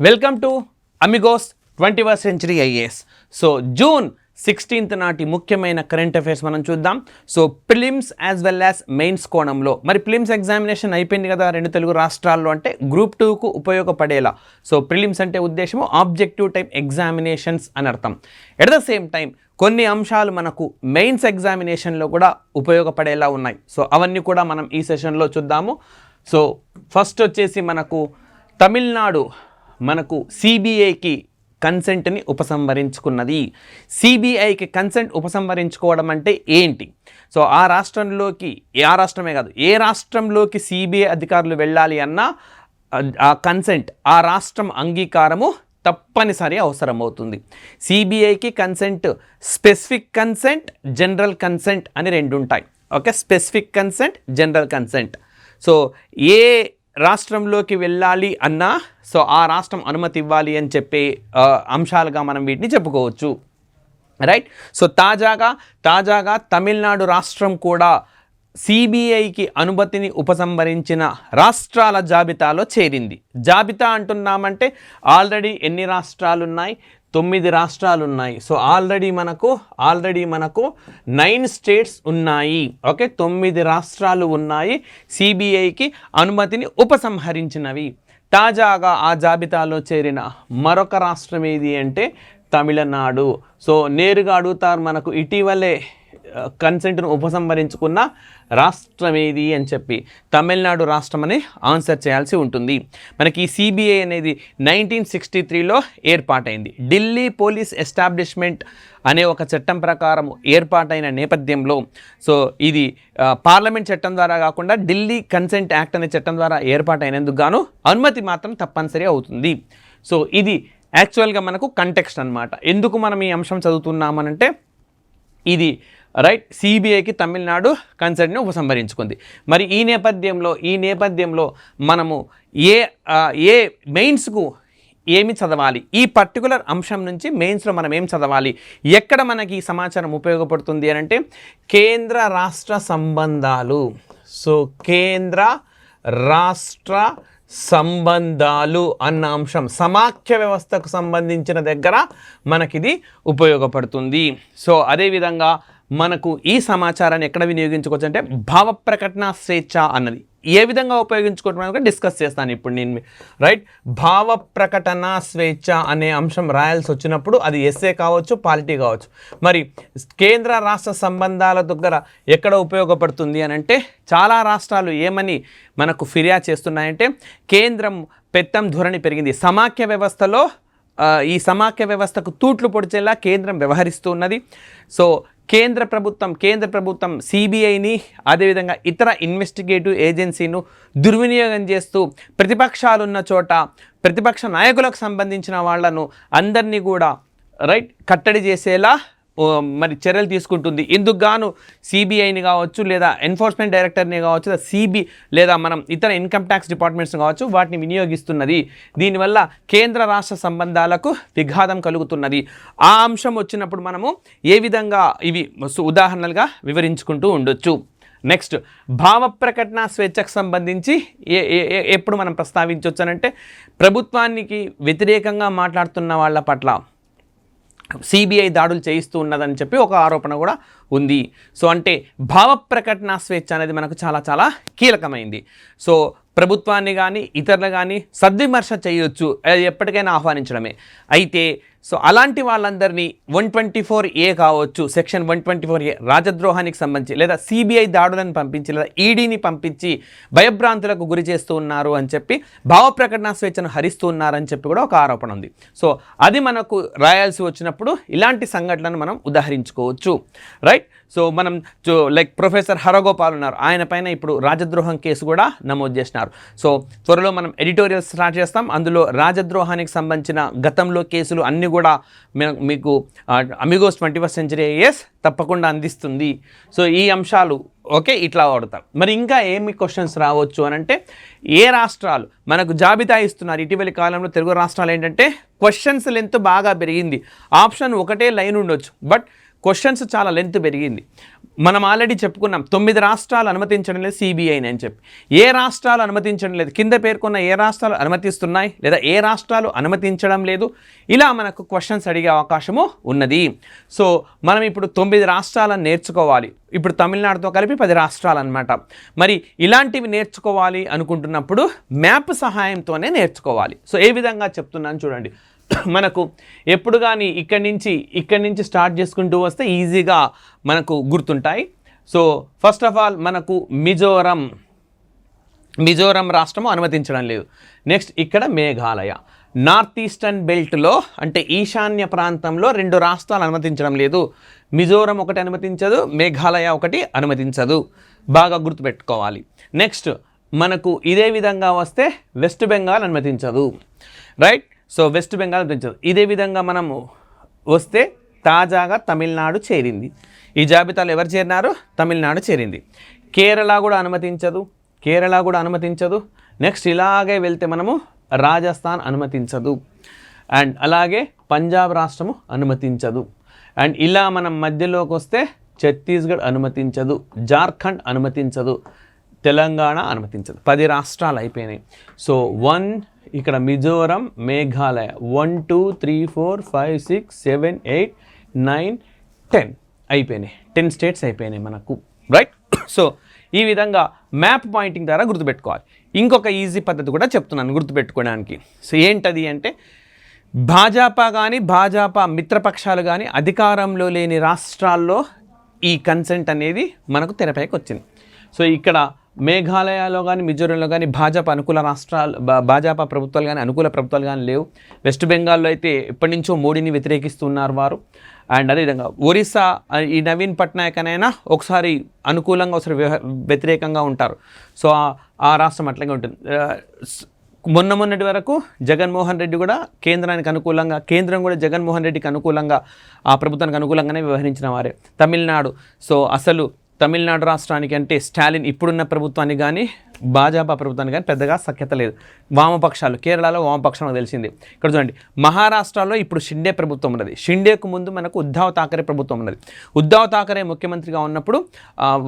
Welcome to Amigos 21st century IAS. So June 16th నాటి ముఖ్యమైన current affairs మనం చూద్దాం. So prelims as well as mains కోణంలో మరి ప్రిలిమ్స్ ఎగ్జామినేషన్ అయిపోయింది కదా రెండు తెలుగు రాష్ట్రాల్లో, అంటే గ్రూప్ 2కు ఉపయోగపడేలా. సో ప్రిలిమ్స్ అంటే ఉద్దేశము ఆబ్జెక్టివ్ టైప్ ఎగ్జామినేషన్స్ అని అర్థం. ఎట్ ద సేమ్ టైం కొన్ని అంశాలు మనకు మెయిన్స్ ఎగ్జామినేషన్లో కూడా ఉపయోగపడేలా ఉన్నాయి. సో అవన్నీ కూడా మనం ఈ సెషన్లో చూద్దాము. సో ఫస్ట్ వచ్చేసి మనకు తమిళనాడు మనకు సిబిఐకి కన్సెంట్ని ఉపసంహరించుకున్నది. సిబిఐకి కన్సెంట్ ఉపసంహరించుకోవడం అంటే ఏంటి? సో ఆ రాష్ట్రమే కాదు, ఏ రాష్ట్రంలోకి సిబిఐ అధికారులు వెళ్ళాలి అన్నా ఆ కన్సెంట్, ఆ రాష్ట్రం అంగీకారము తప్పనిసరి అవసరమవుతుంది. సిబిఐకి consent, specific consent, general consent అని రెండు ఉంటాయి. Okay, specific consent, general consent. So ఏ రాష్ట్రంలోకి వెళ్ళాలి అన్నా సో ఆ రాష్ట్రం అనుమతి ఇవ్వాలి అని చెప్పే అంశాలుగా మనం వీటిని చెప్పుకోవచ్చు, రైట్. సో తాజాగా తమిళనాడు రాష్ట్రం కూడా సిబిఐకి అనుమతిని ఉపసంహరించిన రాష్ట్రాల జాబితాలో చేరింది. జాబితా అంటున్నామంటే ఆల్రెడీ ఎన్ని రాష్ట్రాలు ఉన్నాయి? 9 రాష్ట్రాలు ఉన్నాయి. సో ఆల్రెడీ మనకు 9 స్టేట్స్ ఉన్నాయి. ఓకే, 9 రాష్ట్రాలు ఉన్నాయి సిబిఐకి అనుమతిని ఉపసంహరించినవి. తాజాగా ఆ జాబితాలో చేరిన మరొక రాష్ట్రం ఏది అంటే తమిళనాడు. సో నేరుగా అడుగుతారు మనకు, ఇటీవలే కన్సెంట్ను ఉపసంహరించుకున్న రాష్ట్రం ఏది అని చెప్పి తమిళనాడు రాష్ట్రం అని ఆన్సర్ చేయాల్సి ఉంటుంది. మనకి ఈ సిబిఐ అనేది 1963లో ఏర్పాటైంది. ఢిల్లీ పోలీస్ ఎస్టాబ్లిష్మెంట్ అనే ఒక చట్టం ప్రకారం ఏర్పాటైన నేపథ్యంలో సో ఇది పార్లమెంట్ చట్టం ద్వారా కాకుండా ఢిల్లీ కన్సెంట్ యాక్ట్ అనే చట్టం ద్వారా ఏర్పాటైనందుకు గాను అనుమతి మాత్రం తప్పనిసరి అవుతుంది. సో ఇది యాక్చువల్గా మనకు కంటెక్స్ట్ అన్నమాట. ఎందుకు మనం ఈ అంశం చదువుతున్నామనంటే ఇది రైట్, సిబిఐకి తమిళనాడు కన్సెంట్ని ఉపసంహరించుకుంది. మరి ఈ నేపథ్యంలో మనము ఏ మెయిన్స్కు ఏమి చదవాలి, ఈ పర్టికులర్ అంశం నుంచి మెయిన్స్లో మనం ఏం చదవాలి, ఎక్కడ మనకి ఈ సమాచారం ఉపయోగపడుతుంది అని అంటే కేంద్ర రాష్ట్ర సంబంధాలు. సో కేంద్ర రాష్ట్ర సంబంధాలు అన్న అంశం సమాఖ్య వ్యవస్థకు సంబంధించిన దగ్గర మనకిది ఉపయోగపడుతుంది. సో అదేవిధంగా మనకు ఈ సమాచారాన్ని ఎక్కడ వినియోగించుకోవచ్చు అంటే భావ ప్రకటన స్వేచ్ఛ అన్నది ఏ విధంగా ఉపయోగించుకోవడం డిస్కస్ చేస్తాను ఇప్పుడు నేను, రైట్. భావ ప్రకటన స్వేచ్ఛ అనే అంశం రాయాల్సి వచ్చినప్పుడు అది ఎస్ఏ కావచ్చు, పాలిటీ కావచ్చు. మరి కేంద్ర రాష్ట్ర సంబంధాల దగ్గర ఎక్కడ ఉపయోగపడుతుంది అని అంటే చాలా రాష్ట్రాలు ఏమని మనకు ఫిర్యాదు చేస్తున్నాయంటే కేంద్రం పెత్తం ధోరణి పెరిగింది. సమాఖ్య వ్యవస్థలో ఈ సమాఖ్య వ్యవస్థకు తూట్లు పొడిచేలా కేంద్రం వ్యవహరిస్తూ ఉన్నది. సో కేంద్ర ప్రభుత్వం సిబిఐని అదేవిధంగా ఇతర ఇన్వెస్టిగేటివ్ ఏజెన్సీను దుర్వినియోగం చేస్తూ ప్రతిపక్షాలు ఉన్న చోట ప్రతిపక్ష నాయకులకు సంబంధించిన వాళ్ళను అందరినీ కూడా రైట్ కట్టడి చేసేలా మరి చర్యలు తీసుకుంటుంది. ఇందుకు గాను సిబిఐని కావచ్చు, లేదా ఎన్ఫోర్స్మెంట్ డైరెక్టర్ని కావచ్చు, లేదా మనం ఇతర ఇన్కమ్ ట్యాక్స్ డిపార్ట్మెంట్స్ కావచ్చు, వాటిని వినియోగిస్తున్నది. దీనివల్ల కేంద్ర రాష్ట్ర సంబంధాలకు విఘాతం కలుగుతున్నది. ఆ అంశం వచ్చినప్పుడు మనము ఏ విధంగా ఇవి ఉదాహరణలుగా వివరించుకుంటూ ఉండొచ్చు. నెక్స్ట్, భావ ప్రకటన స్వేచ్ఛకు సంబంధించి ఎప్పుడు మనం ప్రస్తావించవచ్చు అంటే ప్రభుత్వానికి వ్యతిరేకంగా మాట్లాడుతున్న వాళ్ళ పట్ల సిబిఐ దాడులు చేయిస్తూ ఉన్నదని చెప్పి ఒక ఆరోపణ కూడా ఉంది. సో అంటే భావ ప్రకటన స్వేచ్ఛ అనేది మనకు చాలా చాలా కీలకమైంది. సో ప్రభుత్వాన్ని కానీ ఇతరులు కానీ సద్విమర్శ చేయొచ్చు, అది ఎప్పటికైనా ఆహ్వానించడమే. అయితే సో అలాంటి వాళ్ళందరినీ 124A కావచ్చు, సెక్షన్ 124A రాజద్రోహానికి సంబంధించి లేదా సిబిఐ దాడులను పంపించి లేదా ఈడీని పంపించి భయభ్రాంతులకు గురి చేస్తూ ఉన్నారు అని చెప్పి భావ ప్రకటన స్వేచ్ఛను హరిస్తూ ఉన్నారని చెప్పి కూడా ఒక ఆరోపణ ఉంది. సో అది మనకు రాయాల్సి వచ్చినప్పుడు ఇలాంటి సంఘటనలను మనం ఉదాహరించుకోవచ్చు, రైట్. సో మనం లైక్ ప్రొఫెసర్ హరగోపాల్ ఉన్నారు, ఆయన పైన ఇప్పుడు రాజద్రోహం కేసు కూడా నమోదు చేసినారు. సో త్వరలో మనం ఎడిటోరియల్ స్టార్ట్ చేస్తాం, అందులో రాజద్రోహానికి సంబంధించిన గతంలో కేసులు అన్నీ కూడా మీకు అమిగోస్ 21st సెంచరీ ఐఏఎస్ తప్పకుండా అందిస్తుంది. సో ఈ అంశాలు ఓకే ఇట్లా వాడతారు. మరి ఇంకా ఏమి క్వశ్చన్స్ రావచ్చు అని అంటే ఏ రాష్ట్రాలు మనకు జాబితా ఇస్తున్నారు ఇటీవలి కాలంలో తెలుగు రాష్ట్రాలు ఏంటంటే క్వశ్చన్స్ లెంత్ బాగా పెరిగింది. ఆప్షన్ ఒకటే లైన్ ఉండొచ్చు, బట్ క్వశ్చన్స్ చాలా లెంత్ పెరిగింది. మనం ఆల్రెడీ చెప్పుకున్నాం 9 రాష్ట్రాలు అనుమతించడం లేదు సిబిఐని అని చెప్పి. ఏ రాష్ట్రాలు అనుమతించడం లేదు, కింద పేర్కొన్న ఏ రాష్ట్రాలు అనుమతిస్తున్నాయి లేదా ఏ రాష్ట్రాలు అనుమతించడం లేదు, ఇలా మనకు క్వశ్చన్స్ అడిగే అవకాశము ఉన్నది. సో మనం ఇప్పుడు 9 రాష్ట్రాలను నేర్చుకోవాలి. ఇప్పుడు తమిళనాడుతో కలిపి 10 రాష్ట్రాలు అనమాట. మరి ఇలాంటివి నేర్చుకోవాలి అనుకుంటున్నప్పుడు మ్యాప్ సహాయంతోనే నేర్చుకోవాలి. సో ఏ విధంగా చెప్తున్నాను చూడండి. మనకు ఎప్పుడు కానీ ఇక్కడి నుంచి స్టార్ట్ చేసుకుంటూ వస్తే ఈజీగా మనకు గుర్తుంటాయి. సో ఫస్ట్ ఆఫ్ ఆల్ మనకు మిజోరం రాష్ట్రము అనుమతించడం లేదు. నెక్స్ట్ ఇక్కడ మేఘాలయ, నార్త్ ఈస్టర్న్ బెల్ట్లో అంటే ఈశాన్య ప్రాంతంలో 2 రాష్ట్రాలు అనుమతించడం లేదు. మిజోరం ఒకటి అనుమతించదు, మేఘాలయ ఒకటి అనుమతించదు. బాగా గుర్తుపెట్టుకోవాలి. నెక్స్ట్ మనకు ఇదే విధంగా వస్తే వెస్ట్ బెంగాల్ అనుమతించదు, రైట్. సో వెస్ట్ బెంగాల్ అనుమతించదు. ఇదే విధంగా మనము వస్తే తాజాగా తమిళనాడు చేరింది. ఈ జాబితాలో ఎవరు చేరినారు? తమిళనాడు చేరింది. కేరళ కూడా అనుమతించదు. నెక్స్ట్ ఇలాగే వెళ్తే మనము రాజస్థాన్ అనుమతించదు. అండ్ అలాగే పంజాబ్ రాష్ట్రము అనుమతించదు. అండ్ ఇలా మనం మధ్యలోకి వస్తే ఛత్తీస్గఢ్ అనుమతించదు, జార్ఖండ్ అనుమతించదు, తెలంగాణ అనుమతించదు. 10 రాష్ట్రాలు అయిపోయినాయి. సో ఇక్కడ మిజోరం, మేఘాలయ 1 2 3 4 5 6 7 8 9 10 అయిపోయినాయి. 10 స్టేట్స్ అయిపోయినాయి మనకు, రైట్. సో ఈ విధంగా మ్యాప్ పాయింటింగ్ ద్వారా గుర్తుపెట్టుకోవాలి. ఇంకొక ఈజీ పద్ధతి కూడా చెప్తున్నాను గుర్తుపెట్టుకోవడానికి. సో ఏంటది అంటే భాజపా మిత్రపక్షాలు కానీ అధికారంలో లేని రాష్ట్రాల్లో ఈ కన్సెంట్ అనేది మనకు తెరపైకి వచ్చింది. సో ఇక్కడ మేఘాలయలో కానీ మిజోరంలో కానీ భాజపా ప్రభుత్వాలు కానీ అనుకూల ప్రభుత్వాలు కానీ లేవు. వెస్ట్ బెంగాల్లో అయితే ఎప్పటి నుంచో మోడీని వ్యతిరేకిస్తున్నారు వారు. అండ్ అదేవిధంగా ఒరిస్సా ఈ నవీన్ పట్నాయక్ అయినా ఒకసారి అనుకూలంగా ఒకసారి వ్యతిరేకంగా ఉంటారు. సో ఆ రాష్ట్రం అట్లాగే ఉంటుంది. మొన్నటి వరకు జగన్మోహన్ రెడ్డి కూడా కేంద్రానికి అనుకూలంగా, కేంద్రం కూడా జగన్మోహన్ రెడ్డికి అనుకూలంగా, ఆ ప్రభుత్వానికి అనుకూలంగానే వ్యవహరించిన వారే. తమిళనాడు, సో అసలు తమిళనాడు రాష్ట్రానికి అంటే స్టాలిన్ ఇప్పుడున్న ప్రభుత్వానికి కానీ భాజపా ప్రభుత్వానికి కానీ పెద్దగా సఖ్యత లేదు. వామపక్షాలు, కేరళలో వామపక్షం తెలిసింది. ఇక్కడ చూడండి, మహారాష్ట్రలో ఇప్పుడు షిండే ప్రభుత్వం ఉన్నది. షిండేకు ముందు మనకు ఉద్ధవ్ ఠాకరే ప్రభుత్వం ఉన్నది. ఉద్ధవ్ ఠాకరే ముఖ్యమంత్రిగా ఉన్నప్పుడు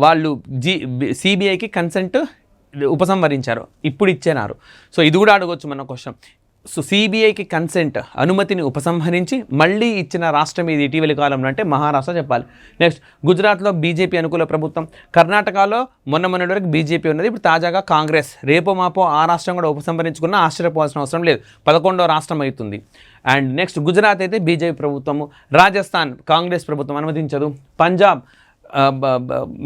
వాళ్ళు సిబిఐకి కన్సెంట్ ఉపసంహరించారు, ఇప్పుడు ఇచ్చేనారు. సో ఇది కూడా అడగవచ్చు మన క్వశ్చన్. సో సిబిఐకి కన్సెంట్, అనుమతిని ఉపసంహరించి మళ్ళీ ఇచ్చిన రాష్ట్రం ఇది ఇటీవలి కాలంలో అంటే మహారాష్ట్ర చెప్పాలి. నెక్స్ట్ గుజరాత్లో బీజేపీ అనుకూల ప్రభుత్వం, కర్ణాటకలో మొన్నటి వరకు బీజేపీ ఉన్నది, ఇప్పుడు తాజాగా కాంగ్రెస్. రేపో మాపో ఆ రాష్ట్రం కూడా ఉపసంహరించుకున్నా ఆశ్చర్యపోవాల్సిన అవసరం లేదు, 11వ రాష్ట్రం అవుతుంది. అండ్ నెక్స్ట్ గుజరాత్ అయితే బీజేపీ ప్రభుత్వము, రాజస్థాన్ కాంగ్రెస్ ప్రభుత్వం అనుమతించదు, పంజాబ్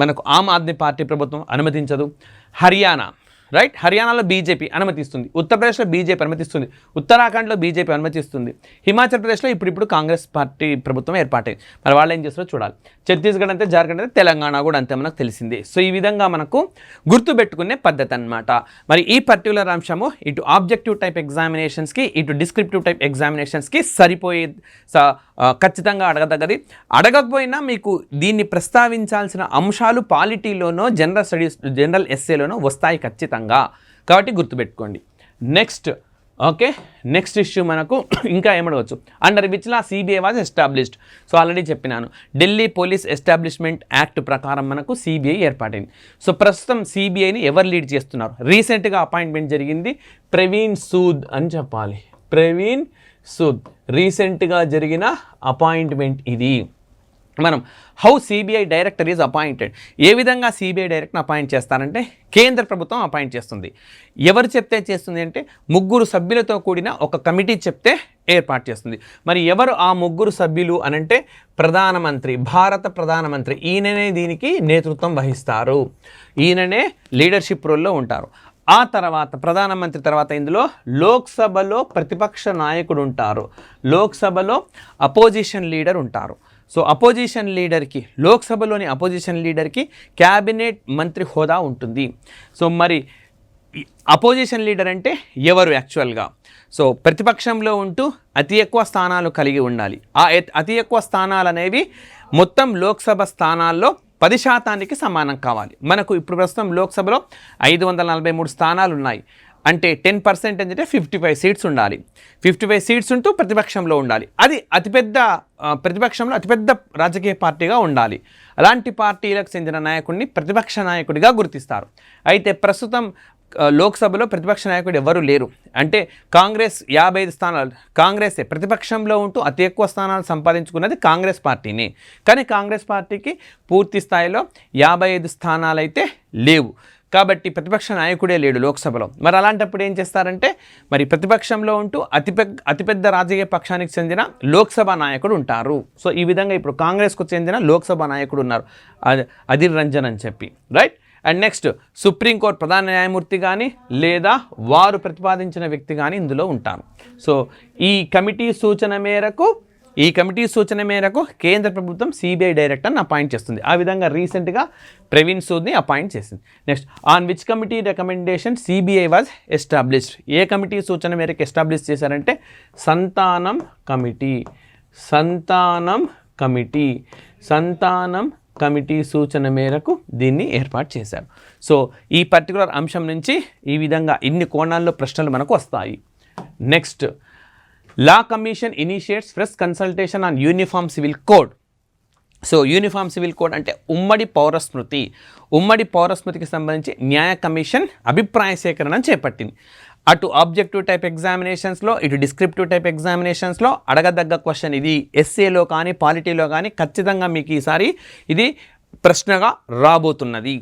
మనకు ఆమ్ ఆద్మీ పార్టీ ప్రభుత్వం అనుమతించదు, హర్యానా రైట్, హర్యానాలో బీజేపీ అనుమతిస్తుంది, ఉత్తరప్రదేశ్లో బీజేపీ అనుమతిస్తుంది, ఉత్తరాఖండ్లో బీజేపీ అనుమతిస్తుంది, హిమాచల్ ప్రదేశ్లో ఇప్పుడు కాంగ్రెస్ పార్టీ ప్రభుత్వం ఏర్పాటైంది. మరి వాళ్ళు ఏం చేస్తారో చూడాలి. ఛత్తీస్గఢ్ అంతే, జార్ఖండ్ అంతే, తెలంగాణ కూడా అంతే మనకు తెలిసిందే. సో ఈ విధంగా మనకు గుర్తుపెట్టుకునే పద్ధతి అన్నమాట. మరి ఈ పర్టికులర్ అంశము ఇటు ఆబ్జెక్టివ్ టైప్ ఎగ్జామినేషన్స్కి, ఇటు డిస్క్రిప్టివ్ టైప్ ఎగ్జామినేషన్స్కి సరిపోయే ఖచ్చితంగా అడగదగ్గది. అడగకపోయినా మీకు దీన్ని ప్రస్తావించాల్సిన అంశాలు పాలిటీలోనో జనరల్ ఎస్సేలోనో వస్తాయి ఖచ్చితంగా, కాబట్టి గుర్తుపెట్టుకోండి. నెక్స్ట్ ఇష్యూ మనకు ఇంకా ఏమడవచ్చు, under which law CBI was established. So already చెప్పినాను, ఢిల్లీ పోలీస్ ఎస్టాబ్లిష్మెంట్ యాక్ట్ ప్రకారం మనకు సిబిఐ ఏర్పాటైంది. సో ప్రస్తుతం సిబిఐని ఎవరు లీడ్ చేస్తున్నారు? రీసెంట్గా అపాయింట్మెంట్ జరిగింది ప్రవీణ్ సూద్ అని చెప్పాలి. ప్రవీణ్ సూద్ రీసెంట్గా జరిగిన అపాయింట్మెంట్ ఇది. మనం how CBI director is appointed, ఏ విధంగా సిబిఐ డైరెక్టర్ని అపాయింట్ చేస్తారంటే కేంద్ర ప్రభుత్వం అపాయింట్ చేస్తుంది. ఎవరు చెప్తే చేస్తుంది అంటే 3 సభ్యులతో కూడిన ఒక కమిటీ చెప్తే ఏర్పాటు చేస్తుంది. మరి ఎవరు ఆ 3 సభ్యులు అనంటే ప్రధానమంత్రి, భారత ప్రధానమంత్రి, ఈయననే దీనికి నేతృత్వం వహిస్తారు, ఈయననే లీడర్షిప్ రోల్లో ఉంటారు. ఆ తర్వాత ప్రధానమంత్రి తర్వాత ఇందులో లోక్సభలో ప్రతిపక్ష నాయకుడు ఉంటారు, లోక్సభలో అపోజిషన్ లీడర్ ఉంటారు. సో అపోజిషన్ లీడర్కి, లోక్సభలోని అపోజిషన్ లీడర్కి క్యాబినెట్ మంత్రి హోదా ఉంటుంది. సో మరి అపోజిషన్ లీడర్ అంటే ఎవరు యాక్చువల్గా? సో ప్రతిపక్షంలో ఉంటూ అతి ఎక్కువ స్థానాలు కలిగి ఉండాలి. ఆ అతి ఎక్కువ స్థానాలు అనేవి మొత్తం లోక్సభ స్థానాల్లో 10% సమానం కావాలి. మనకు ఇప్పుడు ప్రస్తుతం లోక్సభలో 543 స్థానాలు ఉన్నాయి. అంటే 10% అంటే 55 సీట్స్ ఉండాలి. 55 సీట్స్ ఉంటూ ప్రతిపక్షంలో ఉండాలి. అది అతిపెద్ద ప్రతిపక్షంలో అతిపెద్ద రాజకీయ పార్టీగా ఉండాలి. అలాంటి పార్టీలకు చెందిన నాయకుడిని ప్రతిపక్ష నాయకుడిగా గుర్తిస్తారు. అయితే ప్రస్తుతం లోక్సభలో ప్రతిపక్ష నాయకుడు ఎవరు లేరు. అంటే కాంగ్రెస్ 55 స్థానాలు, కాంగ్రెసే ప్రతిపక్షంలో ఉంటూ అతి ఎక్కువ స్థానాలు సంపాదించుకున్నది కాంగ్రెస్ పార్టీని. కానీ కాంగ్రెస్ పార్టీకి పూర్తి స్థాయిలో 55 స్థానాలు అయితే లేవు. కాబట్టి ప్రతిపక్ష నాయకుడే లేడు లోక్సభలో. మరి అలాంటప్పుడు ఏం చేస్తారంటే మరి ప్రతిపక్షంలో ఉంటూ అతిపెద్ద రాజకీయ పక్షానికి చెందిన లోక్సభ నాయకుడు ఉంటారు. సో ఈ విధంగా ఇప్పుడు కాంగ్రెస్కు చెందిన లోక్సభ నాయకుడు ఉన్నారు, అధీర్ రంజన్ అని చెప్పి, రైట్. అండ్ నెక్స్ట్ సుప్రీంకోర్టు ప్రధాన న్యాయమూర్తి కానీ లేదా వారు ప్రతిపాదించిన వ్యక్తి కానీ ఇందులో ఉంటారు. సో ఈ కమిటీ సూచన మేరకు కేంద్ర ప్రభుత్వం సిబిఐ డైరెక్టర్ని అపాయింట్ చేస్తుంది. ఆ విధంగా రీసెంట్గా ప్రవీణ్ సూద్ని అపాయింట్ చేసింది. Next on which committee recommendation CBI was established. A committee సూచన మేరకు ఎస్టాబ్లిష్ చేశారంటే సంతానం కమిటీ సూచన మేరకు దీన్ని ఏర్పాటు చేశారు. సో ఈ పర్టికులర్ అంశం నుంచి ఈ విధంగా ఇన్ని కోణాల్లో ప్రశ్నలు మనకు వస్తాయి. Next law commission initiates fresh consultation on uniform civil code. So uniform civil code అంటే ఉమ్మడి పౌరస్మృతికి సంబంధించి న్యాయ కమిషన్ అభిప్రాయ సేకరణ చేపట్టింది. అటు ఆబ్జెక్టివ్ టైప్ ఎగ్జామినేషన్స్లో ఇటు డిస్క్రిప్టివ్ టైప్ ఎగ్జామినేషన్స్లో అడగదగ్గ క్వశ్చన్ ఇది. ఎస్ఏలో కానీ పాలిటీలో కానీ ఖచ్చితంగా మీకు ఈసారి ఇది ప్రశ్నగా రాబోతున్నది.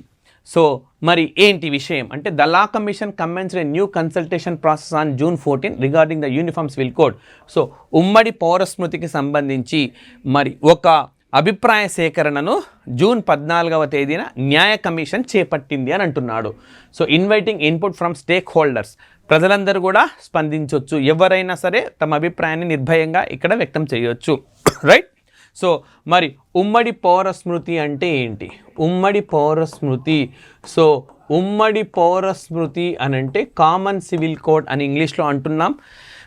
సో మరి ఏంటి విషయం అంటే the law commission commenced a new consultation process on June 14 regarding the uniform civil code. So ఉమ్మడి పౌరస్మృతికి సంబంధించి మరి ఒక అభిప్రాయ సేకరణను June 14వ తేదీన న్యాయ కమిషన్ చేపట్టింది అని అంటున్నాడు. So inviting input from stake holders, ప్రజలందరూ కూడా స్పందించవచ్చు, ఎవరైనా సరే తమ అభిప్రాయాన్ని నిర్భయంగా ఇక్కడ వ్యక్తం చేయవచ్చు, రైట్. సో మరి ఉమ్మడి పౌరస్మృతి అంటే ఏంటి? ఉమ్మడి పౌరస్మృతి అని అంటే కామన్ సివిల్ కోడ్ అని ఇంగ్లీష్లో అంటున్నాం.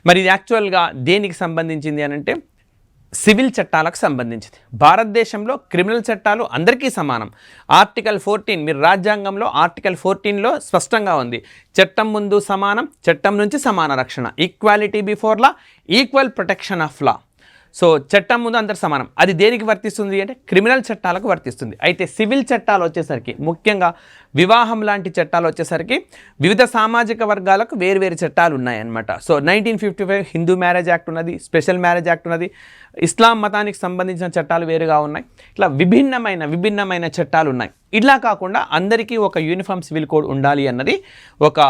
మరి ఇది యాక్చువల్గా దేనికి సంబంధించింది అని అంటే సివిల్ చట్టాలకు సంబంధించింది. భారతదేశంలో క్రిమినల్ చట్టాలు అందరికీ సమానం. ఆర్టికల్ 14 మీరు రాజ్యాంగంలో ఆర్టికల్ 14లో స్పష్టంగా ఉంది, చట్టం ముందు సమానం, చట్టం నుంచి సమాన రక్షణ, equality before law, equal protection of law. So చట్టం ముందు అందరు సమానం. అది దేనికి వర్తిస్తుంది అంటే క్రిమినల్ చట్టాలకు వర్తిస్తుంది. అయితే సివిల్ చట్టాలు వచ్చేసరికి, ముఖ్యంగా వివాహం లాంటి చట్టాలు వచ్చేసరికి వివిధ సామాజిక వర్గాలకు వేరువేరు చట్టాలు ఉన్నాయన్నమాట. సో 1955 హిందూ మ్యారేజ్ యాక్ట్ ఉన్నది, స్పెషల్ మ్యారేజ్ యాక్ట్ ఉన్నది, ఇస్లాం మతానికి సంబంధించిన చట్టాలు వేరుగా ఉన్నాయి. ఇట్లా విభిన్నమైన చట్టాలు ఉన్నాయి. ఇట్లా కాకుండా అందరికీ ఒక యూనిఫామ్ సివిల్ కోడ్ ఉండాలి అన్నది ఒక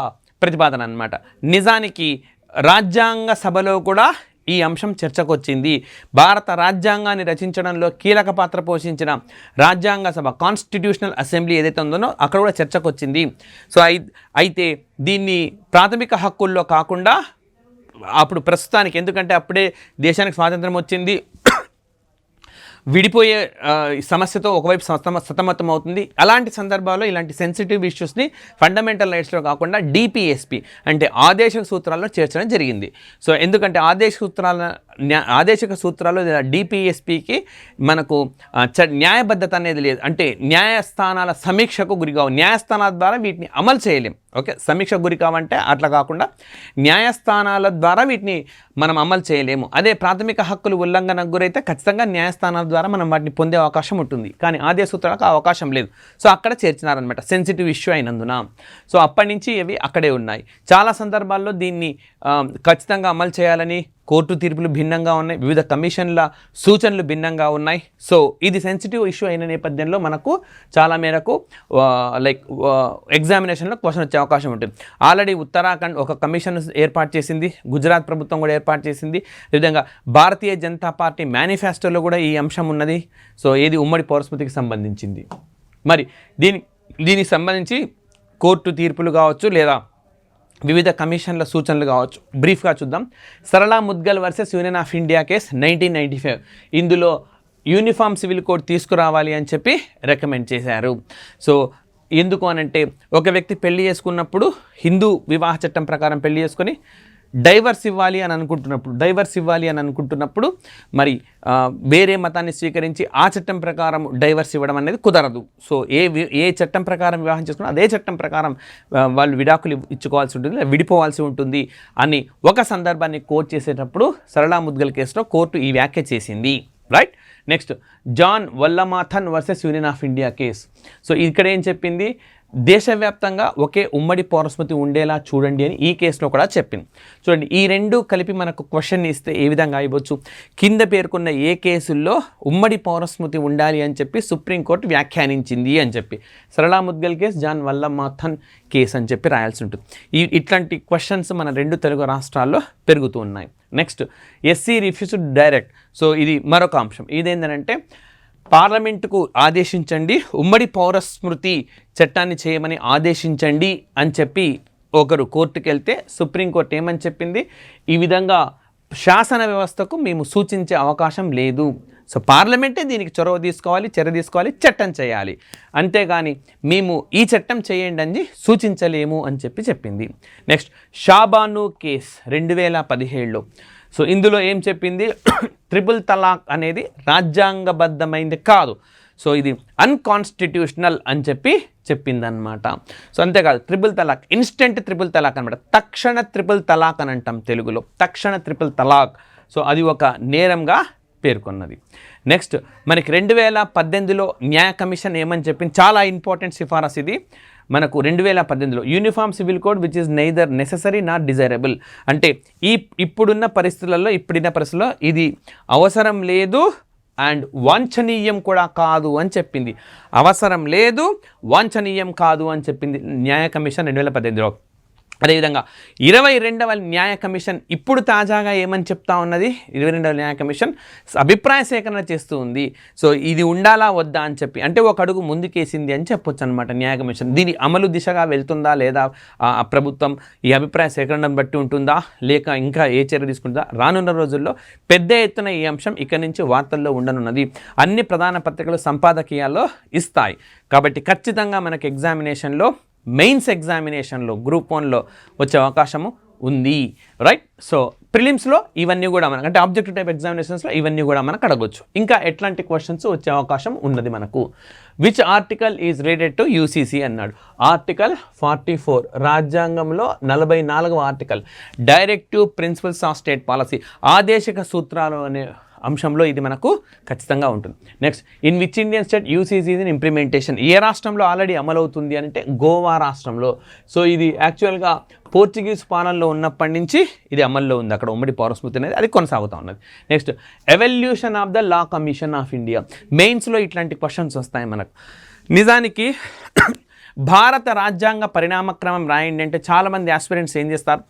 ప్రతిపాదన అన్నమాట. నిజానికి రాజ్యాంగ సభలో కూడా ఈ అంశం చర్చకు వచ్చింది. భారత రాజ్యాంగాన్ని రచించడంలో కీలక పాత్ర పోషించిన రాజ్యాంగ సభ, కాన్స్టిట్యూషనల్ అసెంబ్లీ ఏదైతే ఉందో అక్కడ కూడా చర్చకు వచ్చింది. సో అయితే దీన్ని ప్రాథమిక హక్కుల్లో కాకుండా అప్పుడు ప్రస్తుతానికి, ఎందుకంటే అప్పుడే దేశానికి స్వాతంత్రం వచ్చింది, విడిపోయే సమస్యతో ఒకవైపు సతమతం అవుతుంది. అలాంటి సందర్భాల్లో ఇలాంటి సెన్సిటివ్ ఇష్యూస్ని ఫండమెంటల్ రైట్స్లో కాకుండా డిపిఎస్పి అంటే ఆదేశక సూత్రాల్లో చేర్చడం జరిగింది. సో ఎందుకంటే ఆదేశక సూత్రాల్లో డిపిఎస్పికి మనకు న్యాయబద్ధత అనేది లేదు. అంటే న్యాయస్థానాల సమీక్షకు గురికావు, న్యాయస్థానాల ద్వారా వీటిని అమలు చేయలేం. ఓకే, సమీక్ష గురి కావంటే అట్లా కాకుండా న్యాయస్థానాల ద్వారా వీటిని మనం అమలు చేయలేము. అదే ప్రాథమిక హక్కులు ఉల్లంఘనకు గురైతే ఖచ్చితంగా న్యాయస్థానాల ద్వారా మనం వాటిని పొందే అవకాశం ఉంటుంది. కానీ ఆదేశ సూత్రాలకు ఆ అవకాశం లేదు. సో అక్కడ చేర్చినారనమాట, సెన్సిటివ్ ఇష్యూ అయినందున. సో అప్పటి నుంచి ఇవి అక్కడే ఉన్నాయి. చాలా సందర్భాల్లో దీన్ని ఖచ్చితంగా అమలు చేయాలని కోర్టు తీర్పులు భిన్నంగా ఉన్నాయి, వివిధ కమిషన్ల సూచనలు భిన్నంగా ఉన్నాయి. సో ఇది సెన్సిటివ్ ఇష్యూ అయిన నేపథ్యంలో మనకు చాలా మేరకు ఎగ్జామినేషన్లో క్వశ్చన్ వచ్చే అవకాశం ఉంటుంది. ఆల్రెడీ ఉత్తరాఖండ్ ఒక కమిషన్ ఏర్పాటు చేసింది, గుజరాత్ ప్రభుత్వం కూడా ఏర్పాటు చేసింది. విధంగా భారతీయ జనతా పార్టీ మేనిఫెస్టోలో కూడా ఈ అంశం ఉన్నది. సో ఏది ఉమ్మడి పౌరస్మృతికి సంబంధించింది. మరి దీనికి సంబంధించి కోర్టు తీర్పులు కావచ్చు లేదా వివిధ కమిషన్ల సూచనలు కావచ్చు. బ్రీఫ్గా చూద్దాం. Sarla Mudgal versus union of India case 1995. ఇందులో యూనిఫామ్ సివిల్ కోడ్ తీసుకురావాలి అని చెప్పి రికమెండ్ చేశారు. సో ఎందుకు అనంటే ఒక వ్యక్తి పెళ్లి చేసుకున్నప్పుడు హిందూ వివాహ చట్టం ప్రకారం పెళ్లి చేసుకొని డైవర్స్ ఇవ్వాలి అని అనుకుంటున్నప్పుడు మరి వేరే మతాన్ని స్వీకరించి ఆ చట్టం ప్రకారం డైవర్స్ ఇవ్వడం అనేది కుదరదు. సో ఏ చట్టం ప్రకారం వివాహం చేసుకున్నా అదే చట్టం ప్రకారం వాళ్ళు విడాకులు ఇచ్చుకోవాల్సి ఉంటుంది, విడిపోవాల్సి ఉంటుంది అని ఒక సందర్భాన్ని కోర్టు చేసేటప్పుడు సరళా ముద్గల్ కేసులో కోర్టు ఈ వ్యాఖ్య చేసింది. Right. Next John Vallamattom versus union of India case. So ఇక్కడ ఏం చెప్పింది, దేశవ్యాప్తంగా ఒకే ఉమ్మడి పౌరస్మృతి ఉండేలా చూడండి అని ఈ కేసులో కూడా చెప్పింది. చూడండి, ఈ రెండు కలిపి మనకు క్వశ్చన్ ఇస్తే ఏ విధంగా ఇవ్వచ్చు, కింద పేర్కొన్న ఏ కేసుల్లో ఉమ్మడి పౌరస్మృతి ఉండాలి అని చెప్పి సుప్రీంకోర్టు వ్యాఖ్యానించింది అని చెప్పి, Sarala mudgal case, John వల్లమాథన్ case అని చెప్పి రాయాల్సి ఉంటుంది. ఇట్లాంటి క్వశ్చన్స్ మన రెండు తెలుగు రాష్ట్రాల్లో పెరుగుతూ ఉన్నాయి. Next SC refused direct. So ఇది మరొక అంశం. ఇదేంటంటే పార్లమెంటుకు ఆదేశించండి, ఉమ్మడి పౌరస్మృతి చట్టాన్ని చేయమని ఆదేశించండి అని చెప్పి ఒకరు కోర్టుకు వెళ్తే సుప్రీంకోర్టు ఏమని చెప్పింది, ఈ విధంగా శాసన వ్యవస్థకు మేము సూచించే అవకాశం లేదు. సో పార్లమెంటే దీనికి చొరవ తీసుకోవాలి, చర్య తీసుకోవాలి, చట్టం చేయాలి, అంతేగాని మేము ఈ చట్టం చేయండి అని సూచించలేము అని చెప్పి చెప్పింది. నెక్స్ట్ షాబాను కేస్ 2017లో. సో ఇందులో ఏం చెప్పింది, ట్రిపుల్ తలాక్ అనేది రాజ్యాంగబద్ధమైంది కాదు, సో ఇది అన్కాన్స్టిట్యూషనల్ అని చెప్పి చెప్పిందనమాట. సో అంతేకాదు, ట్రిపుల్ తలాక్, ఇన్స్టెంట్ ట్రిపుల్ తలాక్ అనమాట, తక్షణ ట్రిపుల్ తలాక్ అని అంటాం తెలుగులో, తక్షణ ట్రిపుల్ తలాక్. సో అది ఒక నేరంగా పేర్కొన్నది. నెక్స్ట్ మనకి 2018లో న్యాయ కమిషన్ ఏమని చెప్పింది, చాలా ఇంపార్టెంట్ సిఫారసు ఇది మనకు. 2018లో uniform civil code which is neither necessary not desirable, అంటే ఇప్పుడున్న పరిస్థితులలో ఇది అవసరం లేదు అండ్ వాంఛనీయం కూడా కాదు అని చెప్పింది. అవసరం లేదు, వాంఛనీయం కాదు అని చెప్పింది న్యాయ కమిషన్ 2018లో. అదేవిధంగా 22వ న్యాయ కమిషన్ ఇప్పుడు తాజాగా ఏమని చెప్తా ఉన్నది, 22వ న్యాయ కమిషన్ అభిప్రాయ సేకరణ చేస్తూ ఉంది. సో ఇది ఉండాలా వద్దా అని చెప్పి, అంటే ఒక అడుగు ముందుకేసింది అని చెప్పొచ్చు అనమాట న్యాయ కమిషన్. దీని అమలు దిశగా వెళ్తుందా లేదా ప్రభుత్వం, ఈ అభిప్రాయ సేకరణను బట్టి ఉంటుందా లేక ఇంకా ఏ చర్య తీసుకుంటుందా, రానున్న రోజుల్లో పెద్ద ఎత్తున ఈ అంశం ఇక్కడి నుంచి వార్తల్లో ఉండనున్నది. అన్ని ప్రధాన పత్రికలు సంపాదకీయాల్లో ఇస్తాయి కాబట్టి ఖచ్చితంగా మనకి ఎగ్జామినేషన్లో, మెయిన్స్ ఎగ్జామినేషన్లో గ్రూప్ 1లో వచ్చే అవకాశము ఉంది. రైట్. సో ప్రిలిమ్స్లో ఇవన్నీ కూడా మనకు, అంటే ఆబ్జెక్టివ్ టైప్ ఎగ్జామినేషన్స్లో ఇవన్నీ కూడా మనకు అడగొచ్చు. ఇంకా ఎట్లాంటి క్వశ్చన్స్ వచ్చే అవకాశం ఉన్నది మనకు, which article is related to UCC అన్నాడు. ఆర్టికల్ 44 రాజ్యాంగంలో 44వ article, directive principles of state policy, ఆదేశిక సూత్రాలు అనే అంశంలో ఇది మనకు ఖచ్చితంగా ఉంటుంది. Next in which Indian state UCC in implementation, ఏ రాష్ట్రంలో ఆల్రెడీ అమలవుతుంది అంటే గోవా రాష్ట్రంలో. సో ఇది యాక్చువల్గా పోర్చుగీస్ పాలనలో ఉన్నప్పటి నుంచి ఇది అమల్లో ఉంది, అక్కడ ఉమ్మడి పౌరస్మృతి అనేది అది కొనసాగుతూ ఉన్నది. Next evolution of the law commission of India, మెయిన్స్లో ఇట్లాంటి క్వశ్చన్స్ వస్తాయి మనకు. నిజానికి భారత రాజ్యాంగ పరిణామక్రమం రాయండి అంటే చాలామంది ఆస్పిరెంట్స్ ఏం చేస్తారు,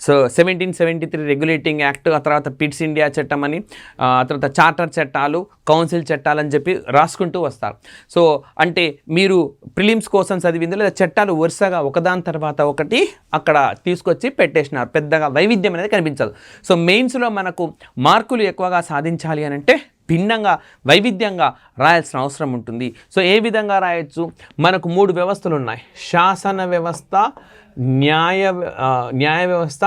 సో 1773 రెగ్యులేటింగ్ యాక్ట్, ఆ తర్వాత పిట్స్ ఇండియా చట్టం అని, ఆ తర్వాత చార్టర్ చట్టాలు, కౌన్సిల్ చట్టాలు అని చెప్పి రాసుకుంటూ వస్తారు. సో అంటే మీరు ప్రిలిమ్స్ కోసం చదివింది లేదా చట్టాలు వరుసగా ఒకదాని తర్వాత ఒకటి అక్కడ తీసుకొచ్చి పెట్టేసినారు, పెద్దగా వైవిధ్యం అనేది కనిపించదు. సో మెయిన్స్లో మనకు మార్కులు ఎక్కువగా సాధించాలి అని అంటే భిన్నంగా, వైవిధ్యంగా రాయాల్సిన అవసరం ఉంటుంది. సో ఏ విధంగా రాయొచ్చు, మనకు 3 వ్యవస్థలు ఉన్నాయి, శాసన వ్యవస్థ, న్యాయ వ్యవస్థ,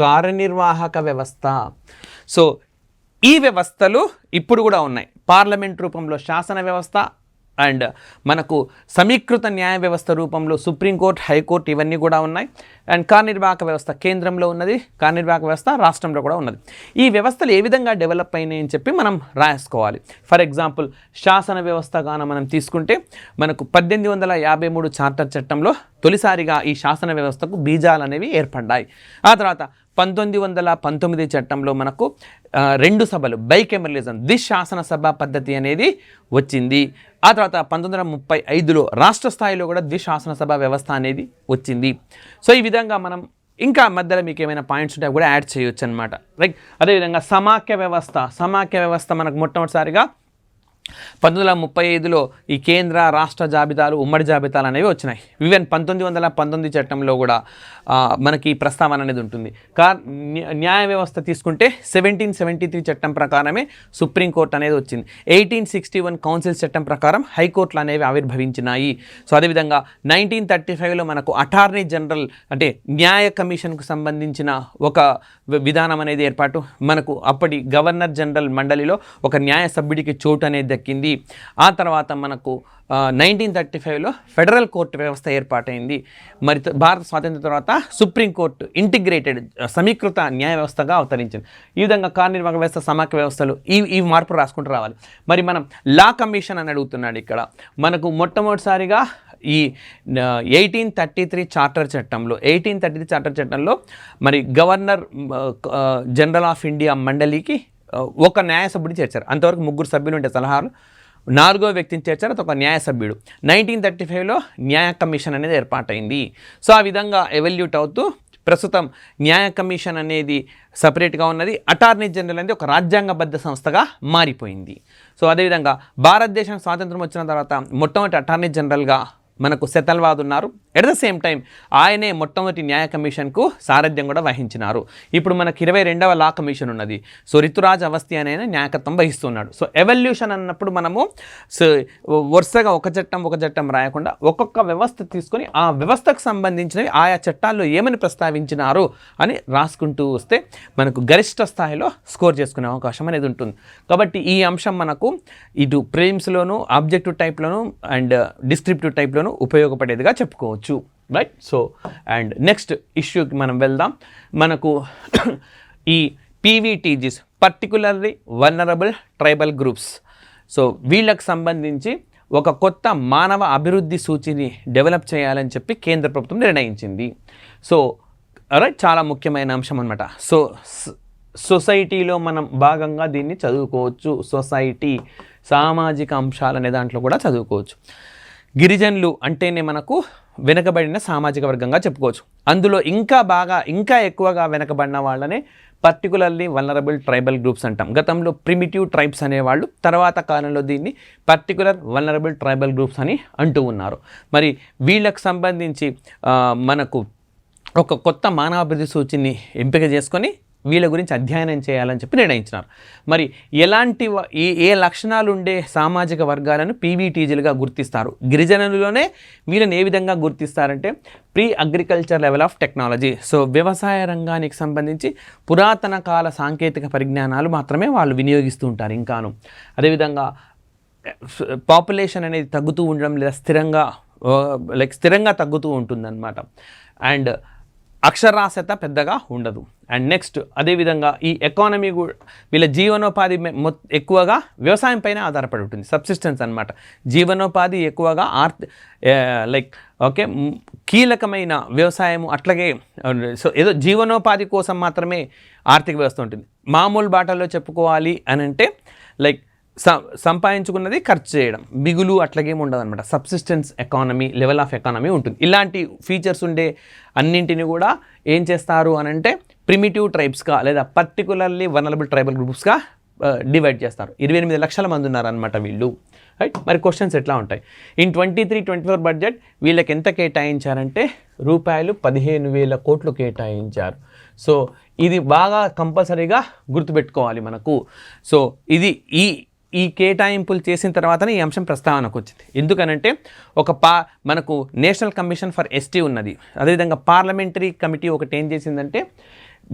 కార్యనిర్వాహక వ్యవస్థ. సో ఈ వ్యవస్థలు ఇప్పుడు కూడా ఉన్నాయి, పార్లమెంట్ రూపంలో శాసన వ్యవస్థ అండ్ మనకు సమీకృత న్యాయ వ్యవస్థ రూపంలో సుప్రీంకోర్టు, హైకోర్టు ఇవన్నీ కూడా ఉన్నాయి. అండ్ కార్యనిర్వాహక వ్యవస్థ కేంద్రంలో ఉన్నది, కార్యనిర్వాహక వ్యవస్థ రాష్ట్రంలో కూడా ఉన్నది. ఈ వ్యవస్థలు ఏ విధంగా డెవలప్ అయినాయి అని చెప్పి మనం రాసుకోవాలి. ఫర్ ఎగ్జాంపుల్ శాసన వ్యవస్థగాన మనం తీసుకుంటే మనకు 1853 చార్టర్ చట్టంలో తొలిసారిగా ఈ శాసన వ్యవస్థకు బీజాలు అనేవి ఏర్పడ్డాయి. ఆ తర్వాత 1919 చట్టంలో మనకు 2 సభలు, బైకెమరలిజం, ద్విశాసనసభ పద్ధతి అనేది వచ్చింది. ఆ తర్వాత 1935లో రాష్ట్ర స్థాయిలో కూడా ద్విశాసనసభ వ్యవస్థ అనేది వచ్చింది. సో ఈ విధంగా మనం ఇంకా మధ్యలో మీకు ఏమైనా పాయింట్స్ ఉంటే కూడా యాడ్ చేయొచ్చు అనమాట. రైట్. అదేవిధంగా సమాఖ్య వ్యవస్థ మనకు మొట్టమొదటిసారిగా 1935లో ఈ కేంద్ర రాష్ట్ర జాబితాలు, ఉమ్మడి జాబితాలు అనేవి వచ్చినాయి. ఈవెన్ 1919 చట్టంలో కూడా మనకి ప్రస్తావన అనేది ఉంటుంది. న్యాయ వ్యవస్థ తీసుకుంటే 1773 చట్టం ప్రకారమే సుప్రీంకోర్టు అనేది వచ్చింది. 1861 కౌన్సిల్ చట్టం ప్రకారం హైకోర్టులు అనేవి ఆవిర్భవించినాయి. సో అదేవిధంగా 1935లో మనకు అటార్నీ జనరల్ అంటే న్యాయ కమిషన్కు సంబంధించిన ఒక విధానం అనేది ఏర్పాటు, మనకు అప్పటి గవర్నర్ జనరల్ మండలిలో ఒక న్యాయ సభ్యుడికి చోటు అనేది దక్కింది. ఆ తర్వాత మనకు 1935లో ఫెడరల్ కోర్టు వ్యవస్థ ఏర్పాటైంది. మరి భారత స్వాతంత్ర్యం తర్వాత సుప్రీంకోర్టు ఇంటిగ్రేటెడ్ సమీకృత న్యాయ వ్యవస్థగా అవతరించింది. ఈ విధంగా కార్యనిర్వాహక వ్యవస్థ, సమాఖ్య వ్యవస్థలు ఈ మార్పులు రాసుకుంటూ రావాలి. మరి మనం లా కమిషన్ అని అడుగుతున్నాడు ఇక్కడ. మనకు మొట్టమొదటిసారిగా ఈ 1833 చార్టర్ చట్టంలో మరి గవర్నర్ జనరల్ ఆఫ్ ఇండియా మండలికి ఒక న్యాయ సభ్యుడు చేర్చారు. అంతవరకు 3 సభ్యులు ఉంటే సలహాలు, 4వ వ్యక్తిని చేర్చారు, అది ఒక న్యాయ సభ్యుడు. 1935లో న్యాయ కమిషన్ అనేది ఏర్పాటైంది. సో ఆ విధంగా ఎవల్యూట్ అవుతూ ప్రస్తుతం న్యాయ కమిషన్ అనేది సపరేట్గా ఉన్నది. అటార్నీ జనరల్ అనేది ఒక రాజ్యాంగబద్ధ సంస్థగా మారిపోయింది. సో అదేవిధంగా భారతదేశం స్వాతంత్రం వచ్చిన తర్వాత మొట్టమొదటి అటార్నీ జనరల్గా మనకు సెతల్వాద్ ఉన్నారు. ఎట్ ద సేమ్ టైం ఆయనే మొట్టమొదటి న్యాయ కమిషన్కు సారథ్యం కూడా వహించినారు. ఇప్పుడు మనకు 22వ లా కమిషన్ ఉన్నది. సో రితురాజ్ అవస్థి అనే నాయకత్వం వహిస్తున్నాడు. సో ఎవల్యూషన్ అన్నప్పుడు మనము వరుసగా ఒక చట్టం రాయకుండా ఒక్కొక్క వ్యవస్థ తీసుకొని ఆ వ్యవస్థకు సంబంధించినవి ఆయా చట్టాల్లో ఏమని ప్రస్తావించినారు అని రాసుకుంటూ వస్తే మనకు గరిష్ట స్థాయిలో స్కోర్ చేసుకునే అవకాశం అనేది ఉంటుంది. కాబట్టి ఈ అంశం మనకు ఇటు ప్రిలిమ్స్లోను, ఆబ్జెక్టివ్ టైప్లోను అండ్ డిస్క్రిప్టివ్ టైప్లోను ఉపయోగపడేదిగా చెప్పుకోవచ్చు. రైట్. సో అండ్ నెక్స్ట్ ఇష్యూకి మనం వెళ్దాం. మనకు ఈ PVTGs, particularly vulnerable tribal groups, so వీళ్ళకి సంబంధించి ఒక కొత్త మానవ అభివృద్ధి సూచిని డెవలప్ చేయాలని చెప్పి కేంద్ర ప్రభుత్వం నిర్ణయించింది. సో రైట్, చాలా ముఖ్యమైన అంశం అన్నమాట. సో సొసైటీలో మనం భాగంగా దీన్ని చదువుకోవచ్చు. సొసైటీ, సామాజిక అంశాలు అనే దాంట్లో కూడా చదువుకోవచ్చు. గిరిజనులు అంటేనే మనకు వెనుకబడిన సామాజిక వర్గంగా చెప్పుకోవచ్చు. అందులో ఇంకా ఎక్కువగా వెనుకబడిన వాళ్ళనే పర్టికులర్లీ వల్నరబుల్ ట్రైబల్ గ్రూప్స్ అంటాం. గతంలో ప్రిమిటివ్ ట్రైబ్స్ అనేవాళ్ళు, తర్వాత కాలంలో దీన్ని పర్టికులర్ వల్నరబుల్ ట్రైబల్ గ్రూప్స్ అని అంటూ ఉన్నారు. మరి వీళ్ళకు సంబంధించి మనకు ఒక కొత్త మానవాభివృద్ధి సూచిని ఎంపిక చేసుకొని వీళ్ళ గురించి అధ్యయనం చేయాలని చెప్పి నిర్ణయించినారు. మరి ఎలాంటి ఏ లక్షణాలు ఉండే సామాజిక వర్గాలను పీవీటీజీలుగా గుర్తిస్తారు? గిరిజనులలోనే వీళ్ళని ఏ విధంగా గుర్తిస్తారంటే pre agriculture level of technology. So వ్యవసాయ రంగానికి సంబంధించి పురాతన కాల సాంకేతిక పరిజ్ఞానాలు మాత్రమే వాళ్ళు వినియోగిస్తూ ఉంటారు ఇంకాను. అదేవిధంగా పాపులేషన్ అనేది తగ్గుతూ ఉండడం లేదా స్థిరంగా తగ్గుతూ ఉంటుందన్నమాట. అండ్ అక్షరాస్యత పెద్దగా ఉండదు. అండ్ నెక్స్ట్ అదేవిధంగా ఈ ఎకానమీ కూడా వీళ్ళ జీవనోపాధి ఎక్కువగా వ్యవసాయం పైన ఆధారపడి ఉంటుంది. సబ్సిస్టెన్స్ అన్నమాట. జీవనోపాధి ఎక్కువగా కీలకమైన వ్యవసాయము. అట్లాగే సో ఏదో జీవనోపాధి కోసం మాత్రమే ఆర్థిక వ్యవస్థ ఉంటుంది. మామూలు బాటల్లో చెప్పుకోవాలి అని అంటే సంపాదించుకున్నది ఖర్చు చేయడం, మిగులు అట్లాగేమి ఉండదు అనమాట. Subsistence economy, level of economy ఉంటుంది. ఇలాంటి ఫీచర్స్ ఉండే అన్నింటిని కూడా ఏం చేస్తారు అని అంటే ప్రిమిటివ్ ట్రైబ్స్గా లేదా పర్టికులర్లీ వల్నరబుల్ ట్రైబల్ గ్రూప్స్గా డివైడ్ చేస్తారు. 28 లక్షల మంది ఉన్నారనమాట వీళ్ళు. రైట్. మరి క్వశ్చన్స్ ఎట్లా ఉంటాయి? ఇన్ 23-24 బడ్జెట్ వీళ్ళకి ఎంత కేటాయించారంటే రూపాయలు 15,000 కోట్లు కేటాయించారు. సో ఇది బాగా కంపల్సరీగా గుర్తుపెట్టుకోవాలి మనకు. సో ఇది ఈ కేటాయింపులు చేసిన తర్వాతనే ఈ అంశం ప్రస్తావనకు వచ్చింది. ఎందుకనంటే మనకు నేషనల్ కమిషన్ ఫర్ ఎస్టీ ఉన్నది. అదేవిధంగా పార్లమెంటరీ కమిటీ ఒకటి ఏం చేసిందంటే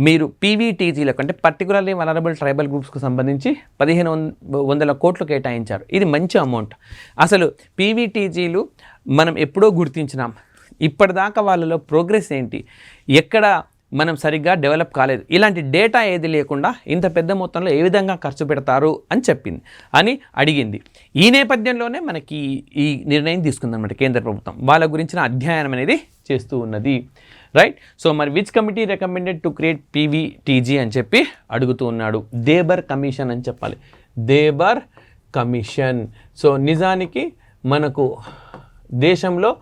మీరు పీవీటీజీలకు అంటే పర్టికులర్లీ వల్నరబుల్ ట్రైబల్ గ్రూప్స్కు సంబంధించి 1,500 కోట్లు కేటాయించారు. ఇది మంచి అమౌంట్. అసలు పీవీటీజీలు మనం ఎప్పుడో గుర్తించినాం. ఇప్పటిదాకా వాళ్ళలో ప్రోగ్రెస్ ఏంటి, ఎక్కడ మనం సరిగ్గా డెవలప్ కాలేదు, ఇలాంటి డేటా ఏది లేకుండా ఇంత పెద్ద మొత్తంలో ఏ విధంగా ఖర్చు పెడతారు అని అడిగింది. ఈ నేపథ్యంలోనే మనకి ఈ నిర్ణయం తీసుకుందన్నమాట కేంద్ర ప్రభుత్వం. వాళ్ళ గురించిన అధ్యయనం అనేది చేస్తూ ఉన్నది. రైట్. సో మరి which committee recommended to create PVTG అని చెప్పి అడుగుతూ ఉన్నాడు. దేబర్ కమిషన్ అని చెప్పాలి. దేబర్ కమిషన్. సో నిజానికి మనకు దేశంలో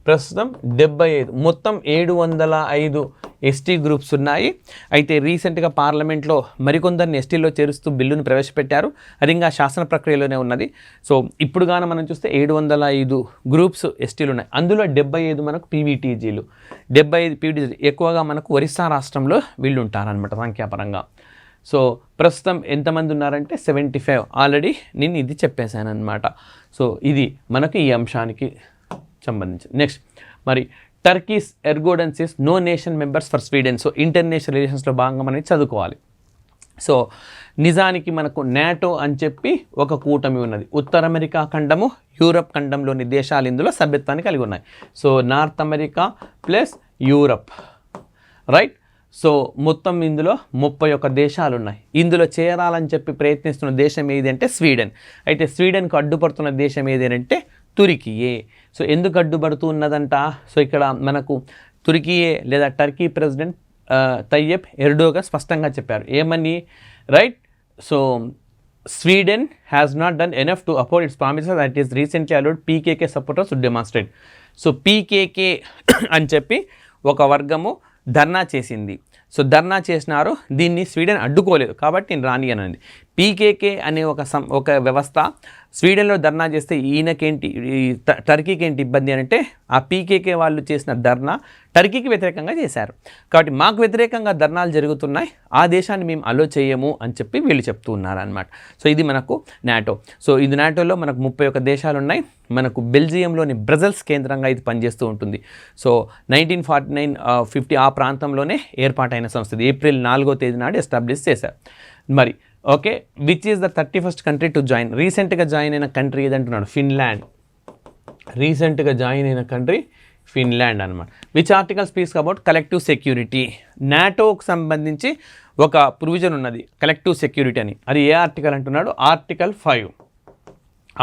ప్రస్తుతం 75, మొత్తం 705 ఎస్టీ గ్రూప్స్ ఉన్నాయి. అయితే రీసెంట్గా పార్లమెంట్లో మరికొందరిని ఎస్టీలో చేరుస్తూ బిల్లును ప్రవేశపెట్టారు. అది ఇంకా శాసన ప్రక్రియలోనే ఉన్నది. సో ఇప్పుడు గాన మనం చూస్తే 705 గ్రూప్స్ ఎస్టీలు ఉన్నాయి. అందులో 75 మనకు పీవీటీజీలు, 75 పీవీటీజీలు ఎక్కువగా మనకు ఒరిస్సా రాష్ట్రంలో వీళ్ళు ఉంటారనమాట సంఖ్యాపరంగా. సో ప్రస్తుతం ఎంతమంది ఉన్నారంటే 75. ఆల్రెడీ నేను ఇది చెప్పేశాను అనమాట. సో ఇది మనకు ఈ అంశానికి సంబంధించి. నెక్స్ట్ మరి టర్కీస్ ఎర్గోడెన్సిస్ no nation members for Sweden. So international రిలేషన్స్లో భాగంగా మనం చదువుకోవాలి. సో నిజానికి మనకు నాటో అని చెప్పి ఒక కూటమి ఉన్నది. ఉత్తర అమెరికా ఖండము, యూరప్ ఖండంలోని దేశాలు ఇందులో సభ్యత్వాన్ని కలిగి ఉన్నాయి. So north America plus Europe, right. So మొత్తం ఇందులో 31 దేశాలు ఉన్నాయి. ఇందులో చేరాలని చెప్పి ప్రయత్నిస్తున్న దేశం ఏది అంటే స్వీడన్. అయితే స్వీడన్కు అడ్డుపడుతున్న దేశం ఏది అంటే తుర్కీయే. సో ఎందుకు అడ్డుపడుతూ ఉన్నదంట? సో ఇక్కడ మనకు తుర్కీయే లేదా టర్కీ ప్రెసిడెంట్ తయ్యబ్ ఎర్డోగన్ స్పష్టంగా చెప్పారు ఏమని, right. So Sweden has not done enough to upward it's promises that is recently allowed పీకేకే supporters to demonstrate. So పీకేకే అని చెప్పి ఒక వర్గము ధర్నా చేసింది. సో ధర్నా చేసినారు, దీన్ని స్వీడన్ అడ్డుకోలేదు కాబట్టి నేను రానియనండి. పీకేకే అనే ఒక వ్యవస్థ స్వీడన్లో ధర్నా చేస్తే ఈయనకేంటి, టర్కీకి ఏంటి ఇబ్బంది అని అంటే ఆ పీకేకే వాళ్ళు చేసిన ధర్నా టర్కీకి వ్యతిరేకంగా చేశారు కాబట్టి మాకు వ్యతిరేకంగా ధర్నాలు జరుగుతున్నాయి, ఆ దేశాన్ని మేము అలో చేయము అని చెప్పి వీళ్ళు చెప్తూ ఉన్నారు అనమాట. సో ఇది మనకు నాటో. సో ఇది నాటోలో మనకు 31 దేశాలు ఉన్నాయి. మనకు బెల్జియంలోని బ్రజెల్స్ కేంద్రంగా ఇది పనిచేస్తూ ఉంటుంది. సో 1949-50 ఆ ప్రాంతంలోనే ఏర్పాటైన సంస్థ. ఇది ఏప్రిల్ 4వ తేదీ నాడు ఎస్టాబ్లిష్ చేశారు. మరి okay, which is the 31st country to join? రీసెంట్గా జాయిన్ అయిన కంట్రీ ఏదంటున్నాడు? ఫిన్లాండ్. రీసెంట్గా జాయిన్ అయిన కంట్రీ ఫిన్లాండ్ అనమాట. Which article speaks about collective security? నాటోకు సంబంధించి ఒక ప్రొవిజన్ ఉన్నది కలెక్టివ్ సెక్యూరిటీ అని. అది ఏ ఆర్టికల్ అంటున్నాడు? ఆర్టికల్ 5.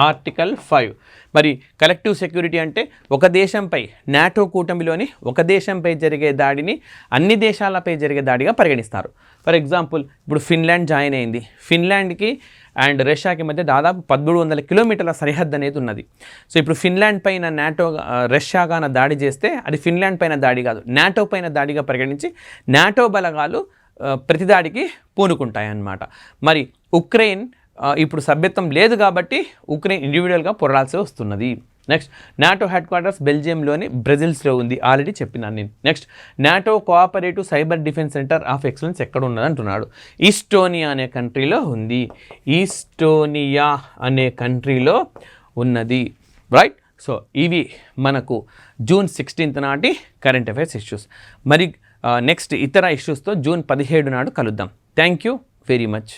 ఆర్టికల్ 5. మరి కలెక్టివ్ సెక్యూరిటీ అంటే ఒక దేశంపై, నాటో కూటమిలోని ఒక దేశంపై జరిగే దాడిని అన్ని దేశాలపై జరిగే దాడిగా పరిగణిస్తారు. ఫర్ ఎగ్జాంపుల్ ఇప్పుడు ఫిన్లాండ్ జాయిన్ అయింది. ఫిన్లాండ్కి అండ్ రష్యాకి మధ్య దాదాపు 1700 కిలోమీటర్ల సరిహద్దు అనేది ఉన్నది. సో ఇప్పుడు ఫిన్లాండ్ పైన నాటో రష్యాగాన దాడి చేస్తే అది ఫిన్లాండ్ పైన దాడి కాదు, నాటో పైన దాడిగా పరిగణించి నాటో బలగాలు ప్రతిదాడికి పూనుకుంటాయి అన్నమాట. మరి ఉక్రెయిన్ ఇప్పుడు సభ్యత్వం లేదు కాబట్టి ఉక్రెయిన్ ఇండివిజువల్గా పోరాడాల్సి వస్తున్నది. నెక్స్ట్ నాటో హెడ్ క్వార్టర్స్ బెల్జియంలోని బ్రెజిల్స్లో ఉంది, ఆల్రెడీ చెప్పినాను నేను. Next NATO cooperative cyber defence centre of excellence ఎక్కడ ఉన్నది అంటున్నాడు? ఈస్టోనియా అనే కంట్రీలో ఉంది. ఈస్టోనియా అనే కంట్రీలో ఉన్నది, రైట్. సో ఇవి మనకు జూన్ 16th నాటి కరెంట్ అఫైర్స్ ఇష్యూస్. మరి నెక్స్ట్ ఇతర ఇష్యూస్తో జూన్ 17 నాడు కలుద్దాం. Thank you very much.